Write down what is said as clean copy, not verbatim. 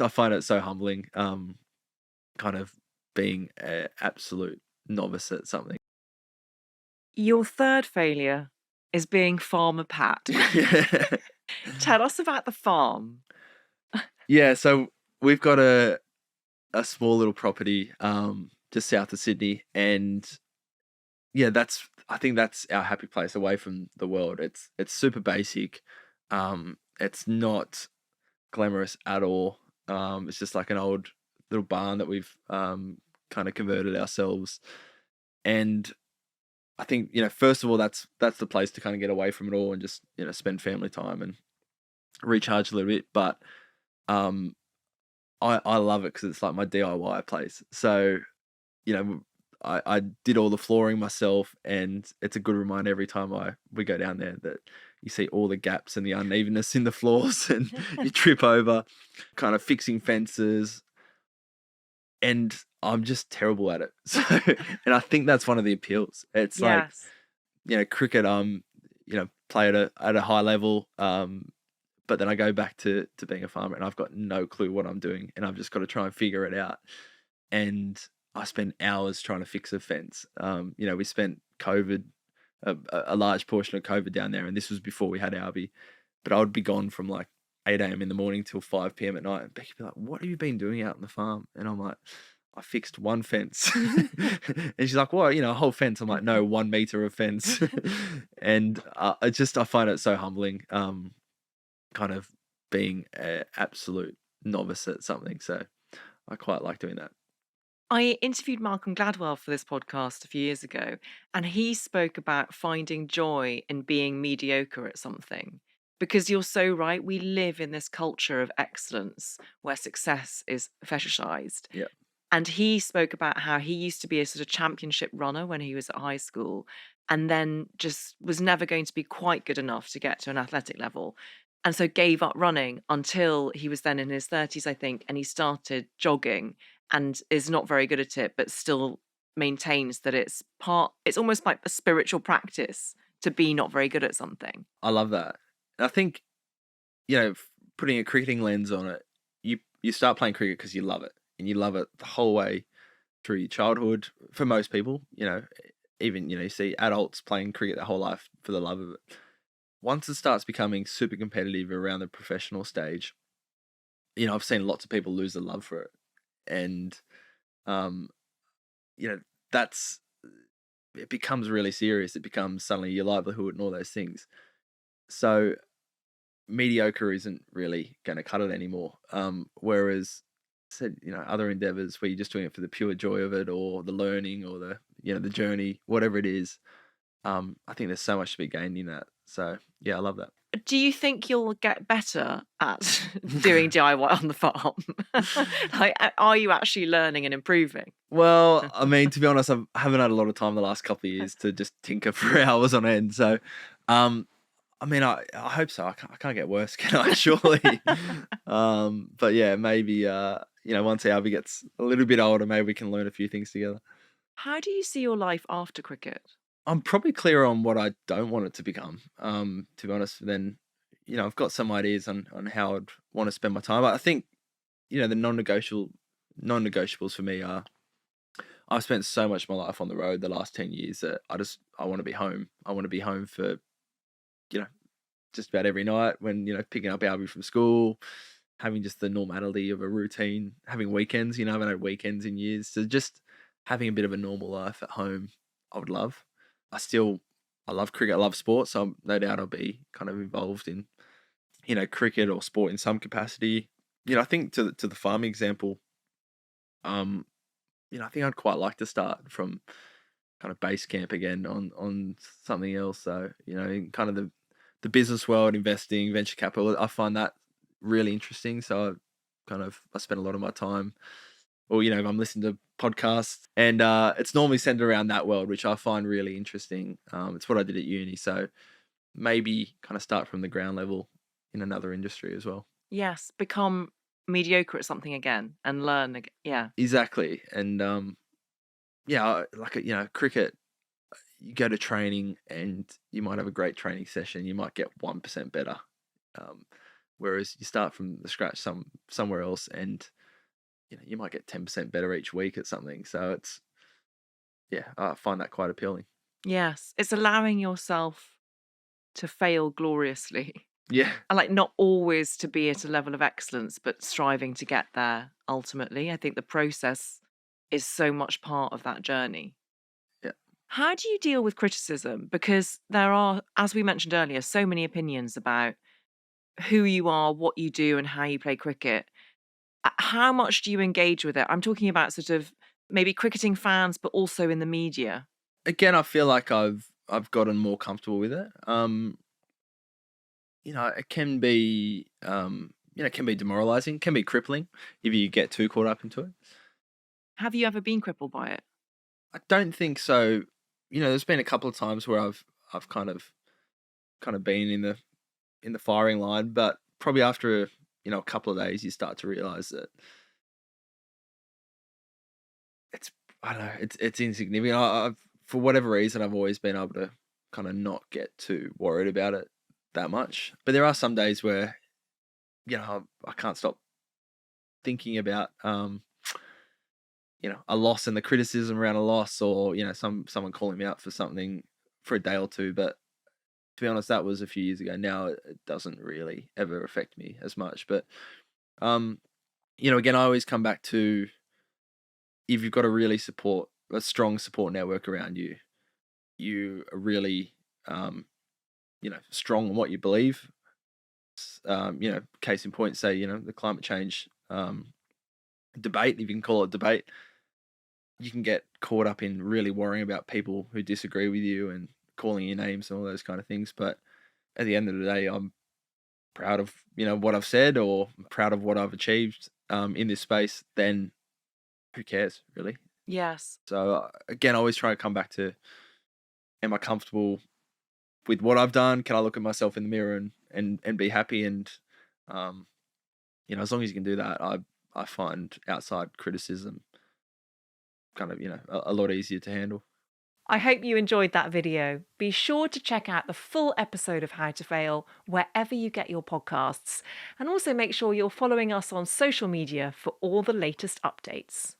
I find it so humbling, kind of being an absolute novice at something. Your third failure is being Farmer Pat. Yeah. Tell us about the farm. Yeah, so we've got a small little property, just south of Sydney, and yeah, I think that's our happy place away from the world. It's super basic. It's not glamorous at all. It's just like an old little barn that we've kind of converted ourselves. And I think, first of all, that's the place to kind of get away from it all and just, spend family time and recharge a little bit. But um, I love it because it's like my DIY place. So, you know, I did all the flooring myself, and it's a good reminder every time we go down there that you see all the gaps and the unevenness in the floors, and you trip over, kind of fixing fences, and I'm just terrible at it. So, and I think that's one of the appeals. It's like, Yes. cricket, play at a high level, but then I go back to being a farmer, and I've got no clue what I'm doing, and I've just got to try and figure it out. And I spend hours trying to fix a fence. We spent COVID, a large portion of COVID down there, and this was before we had Albie. But I would be gone from like 8 a.m. in the morning till 5 p.m. at night. And Becky'd be like, "What have you been doing out on the farm?" And I'm like, "I fixed one fence." And she's like, "What? A whole fence?" I'm like, "No, 1 meter of fence." And I find it so humbling, kind of being an absolute novice at something. So I quite like doing that. I interviewed Malcolm Gladwell for this podcast a few years ago, and he spoke about finding joy in being mediocre at something. Because you're so right, we live in this culture of excellence where success is fetishized. Yeah. And he spoke about how he used to be a sort of championship runner when he was at high school, and then just was never going to be quite good enough to get to an athletic level. And so gave up running until he was then in his 30s, I think, and he started jogging and is not very good at it, but still maintains that it's almost like a spiritual practice to be not very good at something. I love that. And I think, putting a cricketing lens on it, you start playing cricket because you love it, and you love it the whole way through your childhood. For most people, even you see adults playing cricket their whole life for the love of it. Once it starts becoming super competitive around the professional stage, I've seen lots of people lose the love for it, and um, that's it becomes really serious. It becomes suddenly your livelihood and all those things. So mediocre isn't really going to cut it anymore. Whereas said, other endeavors where you're just doing it for the pure joy of it, or the learning, or the journey, whatever it is. I think there's so much to be gained in that. So yeah, I love that. Do you think you'll get better at doing DIY on the farm? Like, are you actually learning and improving? Well, I mean, to be honest, I haven't had a lot of time the last couple of years to just tinker for hours on end. So, I mean, I hope so. I can't get worse, can I? Surely. But yeah, maybe once Albie gets a little bit older, maybe we can learn a few things together. How do you see your life after cricket? I'm probably clear on what I don't want it to become. To be honest, then I've got some ideas on how I'd want to spend my time. I think the non-negotiables for me are I've spent so much of my life on the road the last 10 years that I want to be home. I want to be home for you know just about every night when picking up Albie from school, having just the normality of a routine, having weekends. I haven't had weekends in years, so just having a bit of a normal life at home, I would love. I love cricket. I love sport, so no doubt I'll be kind of involved in cricket or sport in some capacity. I think to the farming example, um, I think I'd quite like to start from kind of base camp again on something else. So in kind of the business world, investing, venture capital, I find that really interesting. So I spend a lot of my time, or I'm listening to podcasts, and it's normally centered around that world, which I find really interesting. It's what I did at uni, so maybe kind of start from the ground level in another industry as well. Yes, become mediocre at something again and learn. Yeah. Exactly, and yeah, like cricket. You go to training and you might have a great training session. You might get 1% better. Um, Whereas you start from the scratch somewhere else, and you might get 10% better each week at something. So it's yeah, I find that quite appealing. Yes, it's allowing yourself to fail gloriously. Yeah, And like not always to be at a level of excellence, but striving to get there ultimately. I think the process is so much part of that journey. yeah. How do you deal with criticism? Because there are, as we mentioned earlier, so many opinions about who you are, what you do, and how you play cricket. How much do you engage with it? I'm talking about sort of maybe cricketing fans, but also in the media. Again, I feel like I've gotten more comfortable with it. It can be it can be demoralizing, can be crippling if you get too caught up into it. Have you ever been crippled by it? I don't think so. There's been a couple of times where I've kind of been in the firing line, but probably after a couple of days, you start to realize that it's I don't know, it's insignificant. I've for whatever reason, I've always been able to kind of not get too worried about it that much. But there are some days where I can't stop thinking about a loss and the criticism around a loss, or someone calling me out for something for a day or two. But to be honest, that was a few years ago. Now it doesn't really ever affect me as much. But um, again, I always come back to, if you've got a strong support network around you, you are really strong in what you believe. Case in point, say the climate change debate, if you can call it debate. You can get caught up in really worrying about people who disagree with you and calling you names and all those kind of things. But at the end of the day, I'm proud of what I've said, or I'm proud of what I've achieved in this space. Then who cares, really? Yes. So again, I always try to come back to: am I comfortable with what I've done? Can I look at myself in the mirror and be happy? And as long as you can do that, I find outside criticism kind of a lot easier to handle. I hope you enjoyed that video. Be sure to check out the full episode of How to Fail wherever you get your podcasts, and also make sure you're following us on social media for all the latest updates.